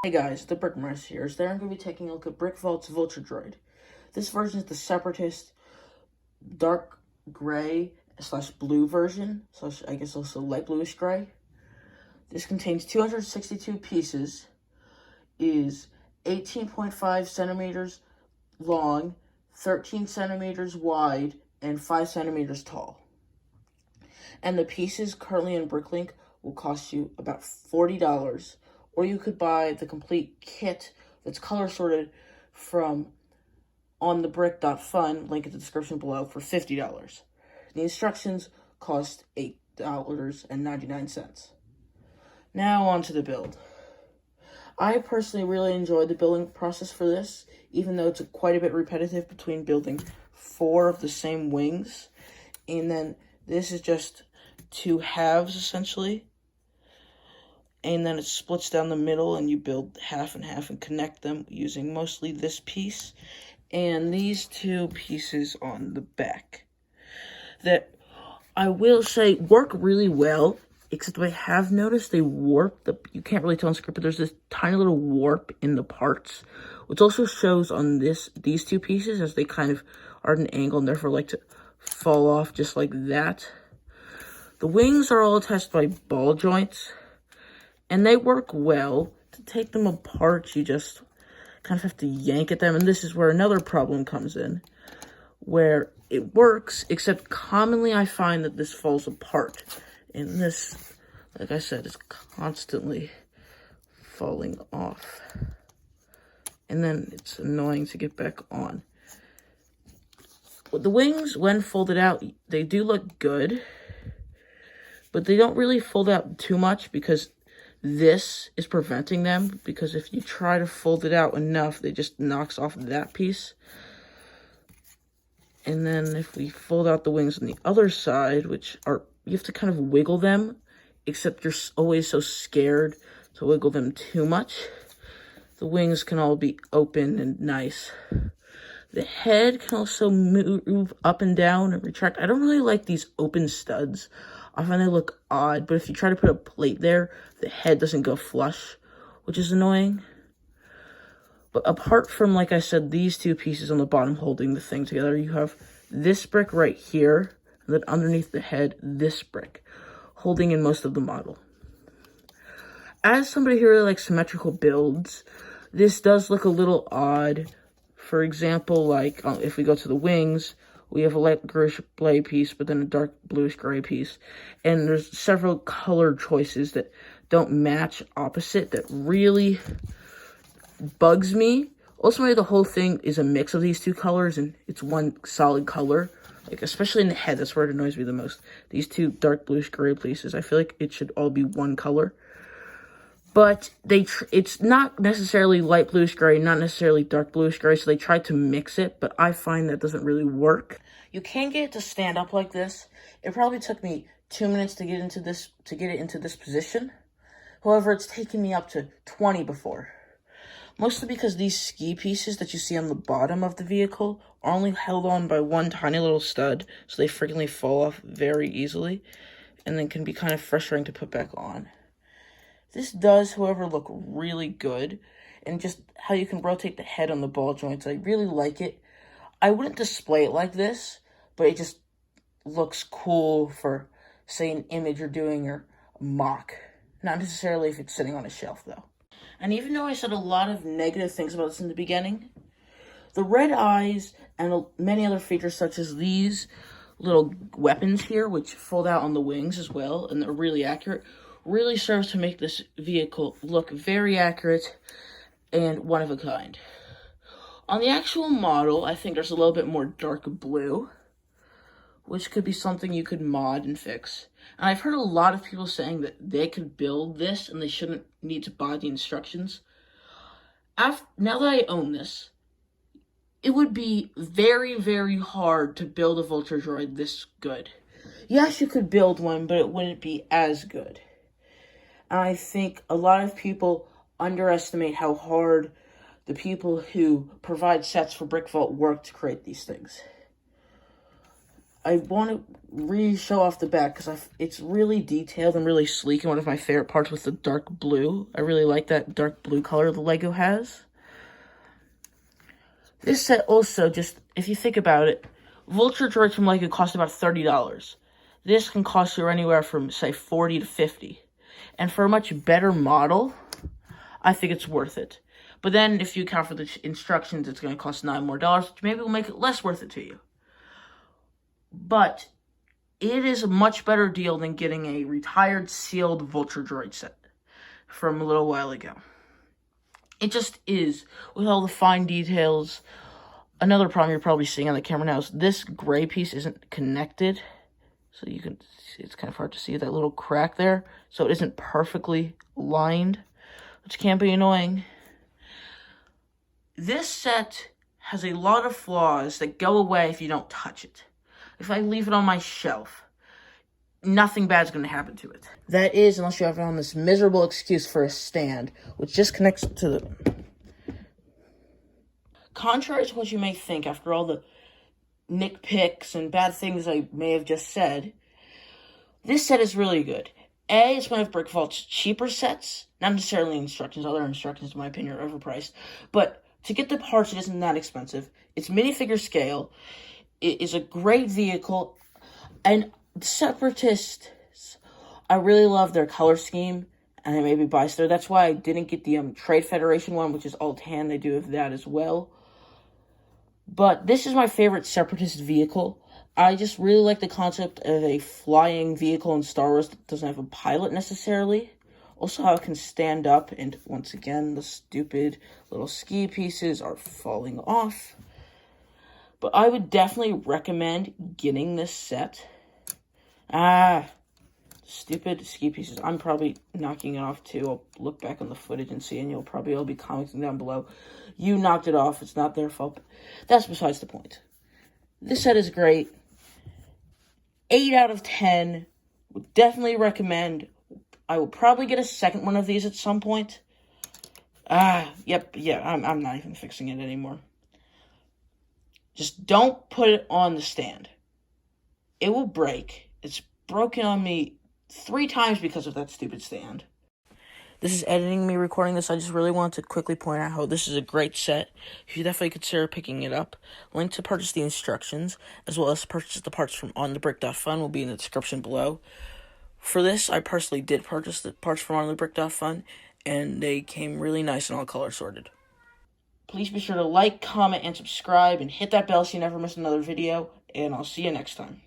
Hey guys, the Brickmars here. Today I'm going to be taking a look at Brickvault's Vulture Droid. This version is the Separatist dark gray / blue version, / I guess also light bluish gray. This contains 262 pieces, is 18.5 centimeters long, 13 centimeters wide, and 5 centimeters tall. And the pieces currently in Bricklink will cost you about $40. Or you could buy the complete kit that's color sorted from onthebrick.fun, link in the description below, for $50. The instructions cost $8.99. Now on to the build. I personally really enjoyed the building process for this, even though it's quite a bit repetitive between building 4 of the same wings. And then this is just 2 halves, essentially. And then it splits down the middle, and you build half and half and connect them using mostly this piece and these 2 pieces on the back. That I will say work really well, except I have noticed they warp. You can't really tell on script, but there's this tiny little warp in the parts, which also shows on these 2 pieces as they kind of are at an angle and therefore like to fall off just like that. The wings are all attached by ball joints. And they work well. To take them apart, you just kind of have to yank at them. And this is where another problem comes in, where it works, except commonly I find that this falls apart. And this, like I said, is constantly falling off. And then it's annoying to get back on. The wings, when folded out, they do look good. But they don't really fold out too much because this is preventing them, because if you try to fold it out enough, it just knocks off that piece. And then if we fold out the wings on the other side, which are, you have to kind of wiggle them, except you're always so scared to wiggle them too much. The wings can all be open and nice. The head can also move up and down and retract. I don't really like these open studs. I find they look odd, but if you try to put a plate there, the head doesn't go flush, which is annoying. But apart from, like I said, these 2 pieces on the bottom holding the thing together, you have this brick right here, and then underneath the head, this brick, holding in most of the model. As somebody who really likes symmetrical builds, this does look a little odd. For example, like if we go to the wings, we have a light grayish gray piece, but then a dark bluish gray piece. And there's several color choices that don't match opposite that really bugs me. Ultimately, the whole thing is a mix of these 2 colors, and it's one solid color. Like, especially in the head, that's where it annoys me the most. These 2 dark bluish gray pieces, I feel like it should all be one color. But it's not necessarily light bluish gray, not necessarily dark bluish gray, so they tried to mix it, but I find that doesn't really work. You can get it to stand up like this. It probably took me 2 minutes to get it into this position. However, it's taken me up to 20 before. Mostly because these ski pieces that you see on the bottom of the vehicle are only held on by one tiny little stud, so they frequently fall off very easily, and then can be kind of frustrating to put back on. This does, however, look really good, and just how you can rotate the head on the ball joints, I really like it. I wouldn't display it like this, but it just looks cool for, say, an image you're doing or a mock. Not necessarily if it's sitting on a shelf, though. And even though I said a lot of negative things about this in the beginning, the red eyes and many other features such as these little weapons here, which fold out on the wings as well, and they're really accurate, really serves to make this vehicle look very accurate and one of a kind. On the actual model, I think there's a little bit more dark blue, which could be something you could mod and fix. And I've heard a lot of people saying that they could build this and they shouldn't need to buy the instructions. Now that I own this, it would be very, very hard to build a Vulture Droid this good. Yes, you could build one, but it wouldn't be as good. And I think a lot of people underestimate how hard the people who provide sets for Brickvault work to create these things. I want to re-show off the back because it's really detailed and really sleek, and one of my favorite parts was the dark blue. I really like that dark blue color the Lego has. This set also, just, if you think about it, Vulture Droid from Lego cost about $30. This can cost you anywhere from, say, $40 to $50. And for a much better model, I think it's worth it. But then, if you account for the instructions, it's going to cost $9 more, which maybe will make it less worth it to you. But it is a much better deal than getting a retired sealed Vulture Droid set from a little while ago. It just is, with all the fine details. Another problem you're probably seeing on the camera now is this gray piece isn't connected. So you can see, it's kind of hard to see that little crack there. So it isn't perfectly lined, which can be annoying. This set has a lot of flaws that go away if you don't touch it. If I leave it on my shelf, nothing bad's going to happen to it. That is, unless you have on this miserable excuse for a stand, which just connects to the... Contrary to what you may think, after all the nitpicks and bad things I may have just said, this set is really good. A, it's one of BrickVault's cheaper sets. Not necessarily instructions. Other instructions, in my opinion, are overpriced. But to get the parts, it isn't that expensive. It's minifigure scale. It is a great vehicle. And Separatists, I really love their color scheme. And I may be biased there. That's why I didn't get the Trade Federation one, which is all tan. They do have that as well. But this is my favorite Separatist vehicle. I just really like the concept of a flying vehicle in Star Wars that doesn't have a pilot necessarily. Also how it can stand up, and once again, the stupid little ski pieces are falling off. But I would definitely recommend getting this set. Stupid ski pieces. I'm probably knocking it off too. I'll look back on the footage and see, and you'll probably all be commenting down below. You knocked it off. It's not their fault. That's besides the point. This set is great. 8 out of 10. Would definitely recommend. I will probably get a second one of these at some point. Yep, yeah, I'm not even fixing it anymore. Just don't put it on the stand. It will break. It's broken on me 3 times because of that stupid stand. This is editing me recording this. I just really wanted to quickly point out how this is a great set. You should definitely consider picking it up. Link to purchase the instructions, as well as purchase the parts from onthebrick.fun will be in the description below. For this, I personally did purchase the parts from onthebrick.fun, and they came really nice and all color sorted. Please be sure to like, comment, and subscribe, and hit that bell so you never miss another video, and I'll see you next time.